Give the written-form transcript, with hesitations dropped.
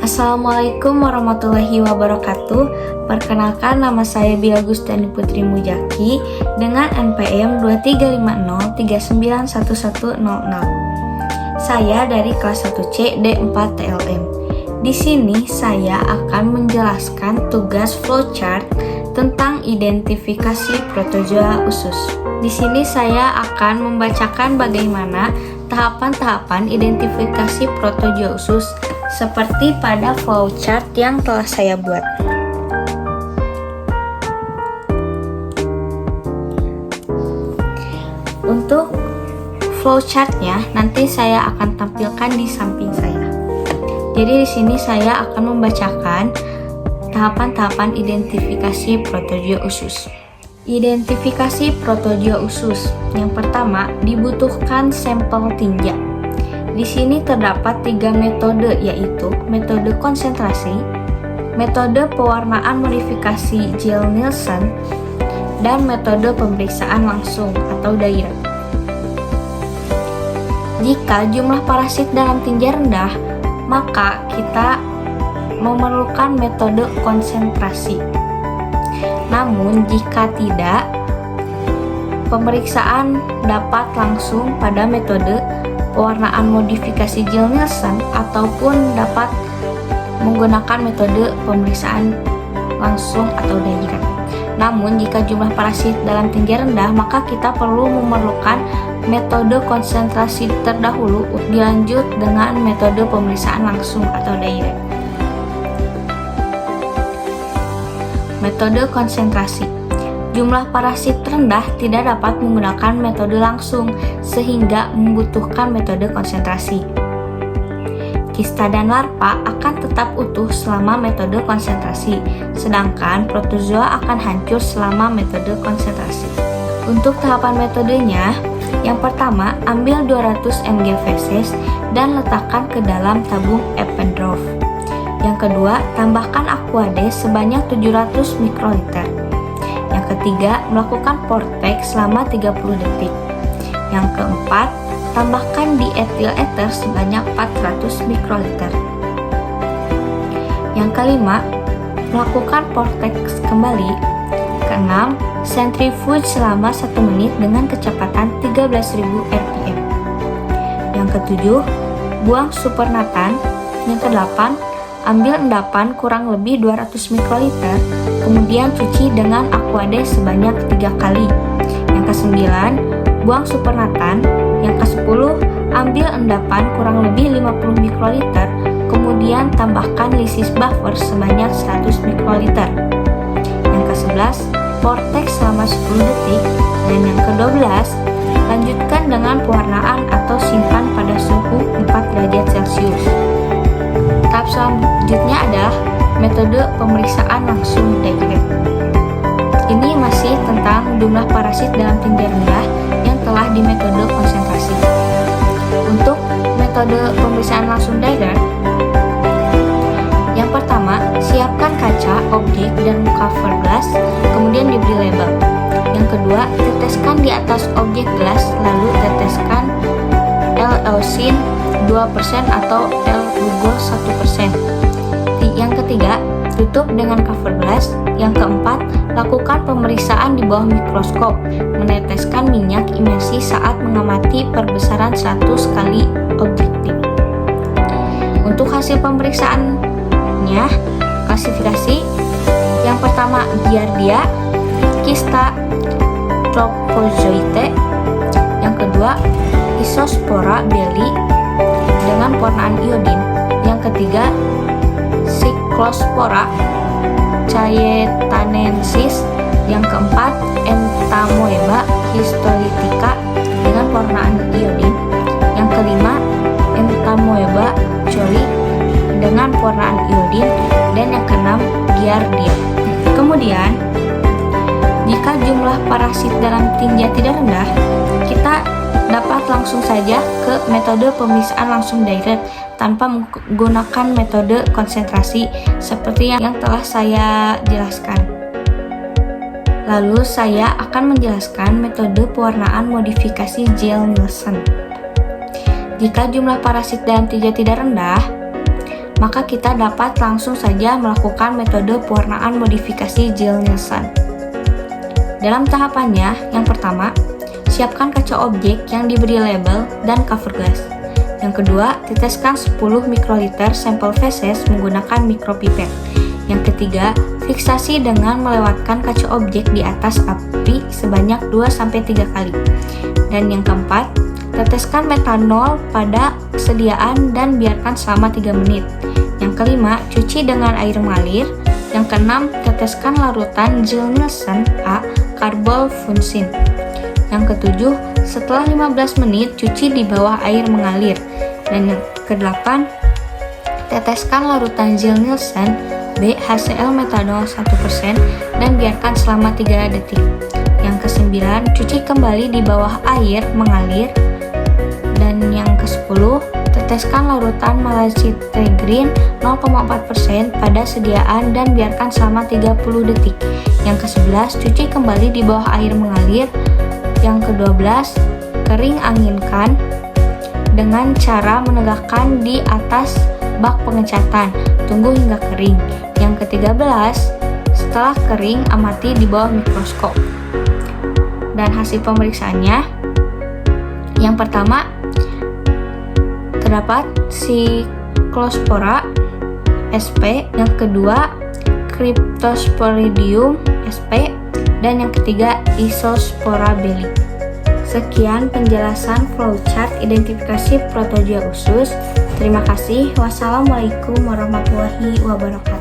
Assalamualaikum warahmatullahi wabarakatuh. Perkenalkan, nama saya Bila Gustani Putri Mujaki dengan NPM 2350391100. Saya dari kelas 1C D4 TLM. Di sini saya akan menjelaskan tugas flowchart tentang identifikasi protozoa usus. Di sini saya akan membacakan bagaimana tahapan-tahapan identifikasi protozoa usus seperti pada flowchart yang telah saya buat. Untuk flowchartnya nanti saya akan tampilkan di samping saya. Jadi di sini saya akan membacakan tahapan-tahapan identifikasi protozoa usus. Identifikasi protozoa usus. Yang pertama, dibutuhkan sampel tinja. Di sini terdapat 3 metode, yaitu metode konsentrasi, metode pewarnaan modifikasi Gill-Nielsen, dan metode pemeriksaan langsung atau direct. Jika jumlah parasit dalam tinja rendah, maka kita memerlukan metode konsentrasi. Namun jika tidak, pemeriksaan dapat langsung pada metode pewarnaan modifikasi Gill-Nielsen ataupun dapat menggunakan metode pemeriksaan langsung atau direct. Namun jika jumlah parasit dalam tinja rendah, maka kita perlu memerlukan metode konsentrasi terdahulu dilanjut dengan metode pemeriksaan langsung atau direct. Metode konsentrasi. Jumlah parasit rendah tidak dapat menggunakan metode langsung sehingga membutuhkan metode konsentrasi. Kista dan larva akan tetap utuh selama metode konsentrasi, sedangkan protozoa akan hancur selama metode konsentrasi. Untuk tahapan metodenya, yang pertama, ambil 200 mg feses dan letakkan ke dalam tabung Eppendorf. Yang kedua, tambahkan Aquade sebanyak 700 mikroliter. Yang ketiga, melakukan Portex selama 30 detik. Yang keempat, tambahkan diethyl ether sebanyak 400 mikroliter. Yang kelima, melakukan Portex kembali. Keenam, centrifuge selama 1 menit dengan kecepatan 13.000 rpm. Yang ketujuh, buang supernatan. Yang kedelapan, ambil endapan kurang lebih 200 mikroliter, kemudian cuci dengan Aquade sebanyak 3 kali. Yang kesembilan, buang supernatan. Yang ke-10, ambil endapan kurang lebih 50 mikroliter, kemudian tambahkan lysis buffer sebanyak 100 mikroliter. Yang ke-11, Portex selama 10 detik. Dan yang ke-12, lanjutkan dengan pewarnaan atau simpan pada suhu 4 derajat Celcius. Tahap selanjutnya adalah metode pemeriksaan langsung direct. Ini masih tentang jumlah parasit dalam tinja rendah yang telah di metode konsentrasi. Untuk metode pemeriksaan langsung direct, yang pertama, siapkan kaca, objek, dan cover glass, kemudian diberi label. Yang kedua, teteskan di atas objek gelas, lalu teteskan L-leucin 2% atau L-lugol 1%. Yang ketiga, tutup dengan cover glass. Yang keempat, lakukan pemeriksaan di bawah mikroskop, meneteskan minyak imersi saat mengamati perbesaran 100 kali objektif. Untuk hasil pemeriksaannya, klasifikasi. Yang pertama, Giardia, Kista Trophozoite. Yang kedua, Isospora belli dengan pewarnaan iodin. Yang ketiga, Cyclospora cayetanensis. Yang keempat, Entamoeba histolytica dengan pewarnaan iodin. Yang kelima, Entamoeba coli dengan pewarnaan iodin. Dan yang keenam, Giardia. Kemudian, jika jumlah parasit dalam tinja tidak rendah, kita dapat langsung saja ke metode pemeriksaan langsung direct tanpa menggunakan metode konsentrasi seperti yang telah saya jelaskan. Lalu saya akan menjelaskan metode pewarnaan modifikasi Gill-Nielsen. Jika jumlah parasit dalam tinja tidak rendah, maka kita dapat langsung saja melakukan metode pewarnaan modifikasi Gill-Nielsen. Dalam tahapannya, yang pertama, siapkan kaca objek yang diberi label dan cover glass. Yang kedua, teteskan 10 mikroliter sampel feses menggunakan mikropipet. Yang ketiga, fiksasi dengan melewatkan kaca objek di atas api sebanyak 2-3 kali. Dan yang keempat, teteskan metanol pada sediaan dan biarkan selama 3 menit. Yang kelima, cuci dengan air mengalir. Yang keenam, teteskan larutan Gill-Nielsen A karbol-funsin. Yang ketujuh, setelah 15 menit cuci di bawah air mengalir. Dan yang kedelapan, teteskan larutan Gill-Nielsen B HCl metanol 1% dan biarkan selama 3 detik. Yang kesembilan, cuci kembali di bawah air mengalir. Dan yang ke-10, teteskan larutan malacitrigine 0,4% pada sediaan dan biarkan selama 30 detik. Yang ke-11, cuci kembali di bawah air mengalir. Yang ke-12, kering anginkan dengan cara menegakkan di atas bak pengecatan. Tunggu hingga kering. Yang ke-13, setelah kering amati di bawah mikroskop. Dan hasil pemeriksaannya, yang pertama terdapat Cyclospora sp, yang kedua Cryptosporidium sp, dan yang ketiga Isospora belli. Sekian penjelasan flowchart identifikasi Protozoa usus. Terima kasih. Wassalamualaikum warahmatullahi wabarakatuh.